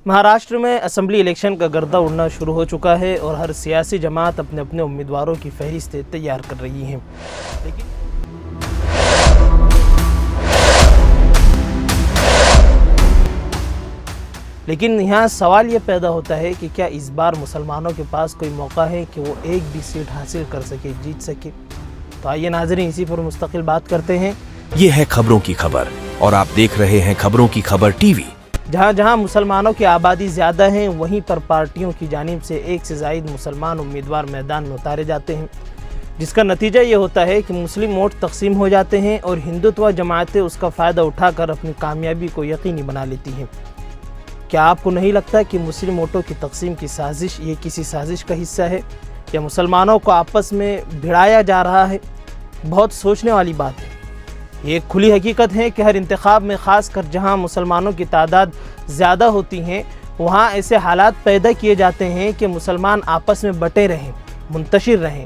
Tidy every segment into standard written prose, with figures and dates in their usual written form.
महाराष्ट्र में assembly election का गर्दा उड़ना शुरू हो चुका है और हर सियासी जमात अपने अपने उम्मीदवारों की फहरिस्तें तैयार कर रही हैं। लेकिन यहाँ सवाल ये पैदा होता है कि क्या इस बार मुसलमानों के पास कोई मौका है कि वो एक भी सीट हासिल कर सके, जीत सके। तो आइए नाज़रीन, इसी पर मुस्तकिल बात करते हैं। ये है खबरों की खबर और आप देख रहे हैं खबरों की खबर टीवी। जहाँ जहाँ मुसलमानों की आबादी ज़्यादा है, वहीं पर पार्टियों की जानिब से एक से ज़ायद मुसलमान उम्मीदवार मैदान में उतारे जाते हैं, जिसका नतीजा ये होता है कि मुस्लिम वोट तकसीम हो जाते हैं और हिंदुत्व जमातें उसका फ़ायदा उठाकर अपनी कामयाबी को यकीनी बना लेती हैं। क्या आपको नहीं लगता कि मुस्लिम वोटों की तकसीम की साजिश ये किसी साजिश का हिस्सा है या मुसलमानों को आपस में भिड़ाया जा रहा है? बहुत सोचने वाली बात है। ये एक खुली हकीकत है कि हर इंतखाब में ख़ास कर जहाँ मुसलमानों की तादाद ज़्यादा होती हैं, वहाँ ऐसे हालात पैदा किए जाते हैं कि मुसलमान आपस में बटे रहें, मुंतशिर रहें।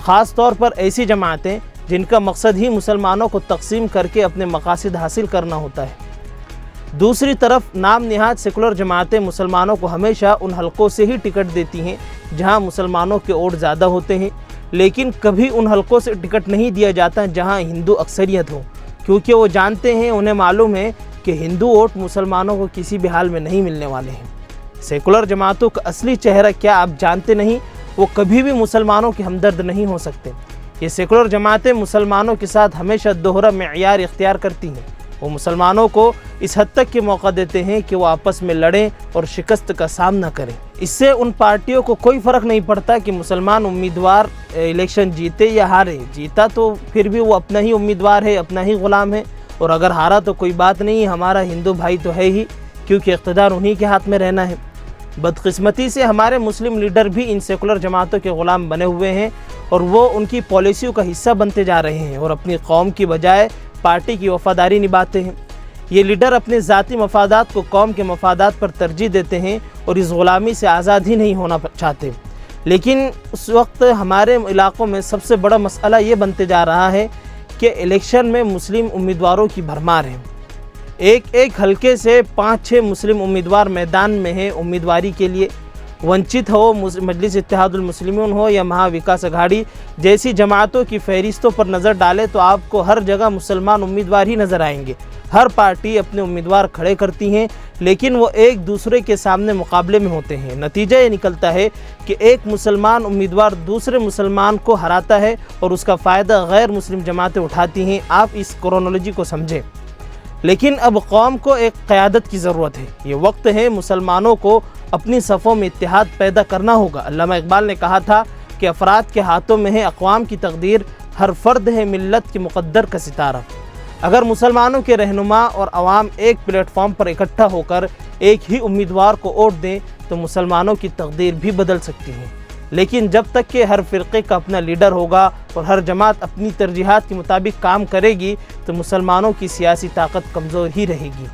ख़ास तौर पर ऐसी जमातें जिनका मकसद ही मुसलमानों को तकसीम करके अपने मकासद हासिल करना होता है। दूसरी तरफ नाम निहाद सेकुलर जमातें मुसलमानों को हमेशा उन हलकों से ही टिकट देती हैं जहाँ मुसलमानों के वोट ज़्यादा होते हैं, लेकिन कभी उन हलकों से टिकट नहीं दिया जाता जहां हिंदू अक्सरियत हो, क्योंकि वो जानते हैं, उन्हें मालूम है कि हिंदू वोट मुसलमानों को किसी भी हाल में नहीं मिलने वाले हैं। सेकुलर जमातों का असली चेहरा क्या आप जानते नहीं? वो कभी भी मुसलमानों के हमदर्द नहीं हो सकते। ये सेकुलर जमातें मुसलमानों के साथ हमेशा दोहरा मेयार इख्तियार करती हैं। वो मुसलमानों को इस हद तक के मौका देते हैं कि वो आपस में लड़ें और शिकस्त का सामना करें। इससे उन पार्टियों को कोई फ़र्क नहीं पड़ता कि मुसलमान उम्मीदवार इलेक्शन जीते या हारे। जीता तो फिर भी वो अपना ही उम्मीदवार है, अपना ही ग़ुलाम है, और अगर हारा तो कोई बात नहीं, हमारा हिंदू भाई तो है ही, क्योंकि इक़्तिदार उन्हीं के हाथ में रहना है। बदकिस्मती से हमारे मुस्लिम लीडर भी इन सेकुलर जमातों के ग़ुलाम बने हुए हैं और वो उनकी पॉलिसियों का हिस्सा बनते जा रहे हैं और अपनी कौम की बजाय पार्टी की वफादारी निभाते हैं। ये लीडर अपने ज़ाती मफादात को कौम के मफादात पर तरजीह देते हैं और इस ग़ुलामी से आज़ाद ही नहीं होना चाहते। लेकिन उस वक्त हमारे इलाक़ों में सबसे बड़ा मसला ये बनते जा रहा है कि इलेक्शन में मुस्लिम उम्मीदवारों की भरमार है। एक हलके से 5-6 मुस्लिम उम्मीदवार मैदान में हैं उम्मीदवारी के लिए। वंचित हो, मजलिस इत्तेहादुल मुस्लिमीन हो या महाविकास अघाड़ी जैसी जमातों की फहरिस्तों पर नज़र डालें तो आपको हर जगह मुसलमान उम्मीदवार ही नज़र आएंगे। हर पार्टी अपने उम्मीदवार खड़े करती हैं, लेकिन वो एक दूसरे के सामने मुकाबले में होते हैं। नतीजा ये निकलता है कि एक मुसलमान उम्मीदवार दूसरे मुसलमान को हराता है और उसका फ़ायदा गैर मुस्लिम जमातें उठाती हैं। आप इस क्रोनोलॉजी को समझें। लेकिन अब कौम को एक क़यादत की ज़रूरत है। ये वक्त है मुसलमानों को अपनी सफ़ों में इत्तेहाद पैदा करना होगा। अल्लामा इकबाल ने कहा था कि अफराद के हाथों में है अक़वाम की तकदीर, हर फ़र्द है मिल्लत के मुक़द्दर का सितारा। अगर मुसलमानों के रहनुमा और अवाम एक प्लेटफॉर्म पर इकट्ठा होकर एक ही उम्मीदवार को वोट दें तो मुसलमानों की तकदीर भी बदल सकती है। लेकिन जब तक कि हर फ़िरक़े का अपना लीडर होगा और हर जमात अपनी तरजीहात के मुताबिक काम करेगी तो मुसलमानों की सियासी ताकत कमज़ोर ही रहेगी।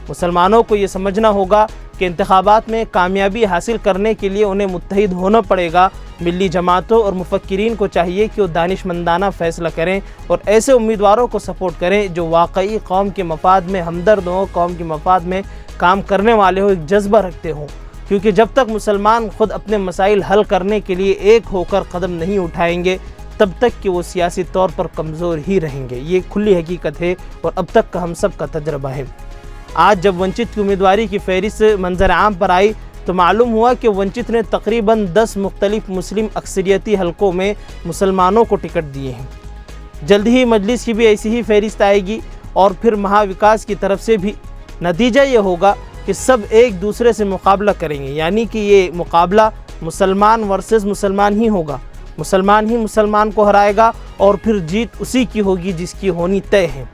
मुसलमानों को ये समझना होगा कि इंतखाबात में कामयाबी हासिल करने के लिए उन्हें मुत्तहिद होना पड़ेगा। मिली जमातों और मुफक्किरीन को चाहिए कि वो दानिशमंदाना फ़ैसला करें और ऐसे उम्मीदवारों को सपोर्ट करें जो वाकई कौम के मफाद में हमदर्द हों, कौम के मफाद में काम करने वाले हों, एक जज्बा रखते हों। क्योंकि जब तक मुसलमान ख़ुद अपने मसाइल हल करने के लिए एक होकर कदम नहीं उठाएंगे तब तक कि वो सियासी तौर पर कमज़ोर ही रहेंगे। ये खुली हकीकत है और अब तक का हम सब का तजर्बा है। आज जब वंचित की उम्मीदवारी की फहरिस्त मंजर आम पर आई तो मालूम हुआ कि वंचित ने तकरीबन 10 मुख्तलिफ मुस्लिम अक्सरियती हलकों में मुसलमानों को टिकट दिए हैं। जल्द ही मजलिस की भी ऐसी ही फहरिस्त आएगी और फिर महाविकास की तरफ से भी। नतीजा ये होगा कि सब एक दूसरे से मुकाबला करेंगे, यानी कि ये मुकाबला मुसलमान वर्सेस मुसलमान ही होगा। मुसलमान ही मुसलमान को हराएगा और फिर जीत उसी की होगी जिसकी होनी तय है,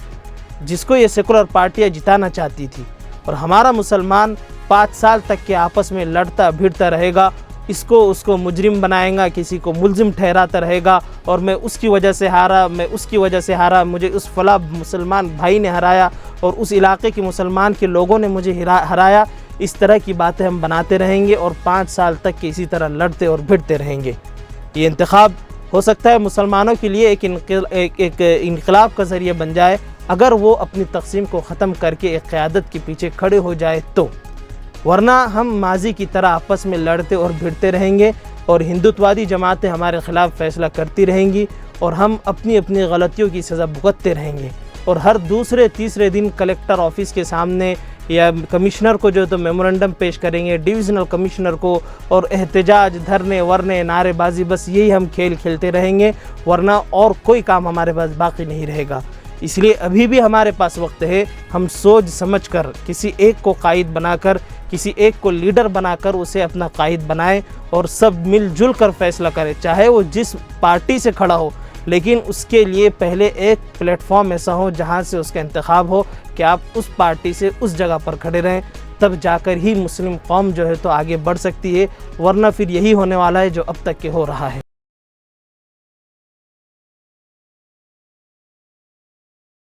जिसको ये सेकुलर पार्टियाँ जिताना चाहती थी। और हमारा मुसलमान 5 साल तक के आपस में लड़ता भिड़ता रहेगा, इसको उसको मुजरिम बनाएगा, किसी को मुल्ज़िम ठहराता रहेगा और मैं उसकी वजह से हारा, मैं उसकी वजह से हारा, मुझे उस फला मुसलमान भाई ने हराया और उस इलाके के मुसलमान के लोगों ने मुझे हराया। इस तरह की बातें हम बनाते रहेंगे और 5 साल तक के इसी तरह लड़ते और भिड़ते रहेंगे। ये इंतखाब हो सकता है मुसलमानों के लिए एक इनकलाब का ज़रिया बन जाए अगर वो अपनी तकसीम को ख़त्म करके एक क़यादत के पीछे खड़े हो जाए तो। ورنہ ہم ماضی کی طرح آپس میں لڑتے اور بھڑتے رہیں گے اور ہندوتوادی جماعتیں ہمارے خلاف فیصلہ کرتی رہیں گی اور ہم اپنی اپنی غلطیوں کی سزا بھگتتے رہیں گے، اور ہر دوسرے تیسرے دن کلیکٹر آفس کے سامنے یا کمشنر کو جو تو میمورنڈم پیش کریں گے، ڈویژنل کمشنر کو، اور احتجاج، دھرنے ورنے، نعرے بازی، بس یہی ہم کھیل کھیلتے رہیں گے، ورنہ اور کوئی کام ہمارے پاس باقی نہیں رہے گا۔ اس لیے ابھی بھی ہمارے پاس وقت ہے، ہم سوچ سمجھ کر کسی ایک کو قائد بنا کر، کسی ایک کو لیڈر بنا کر اسے اپنا قائد بنائیں اور سب مل جل کر فیصلہ کریں، چاہے وہ جس پارٹی سے کھڑا ہو، لیکن اس کے لیے پہلے ایک پلیٹ فارم ایسا ہو جہاں سے اس کا انتخاب ہو کہ آپ اس پارٹی سے اس جگہ پر کھڑے رہیں، تب جا کر ہی مسلم قوم جو ہے تو آگے بڑھ سکتی ہے، ورنہ پھر یہی ہونے والا ہے جو اب تک کے ہو رہا ہے۔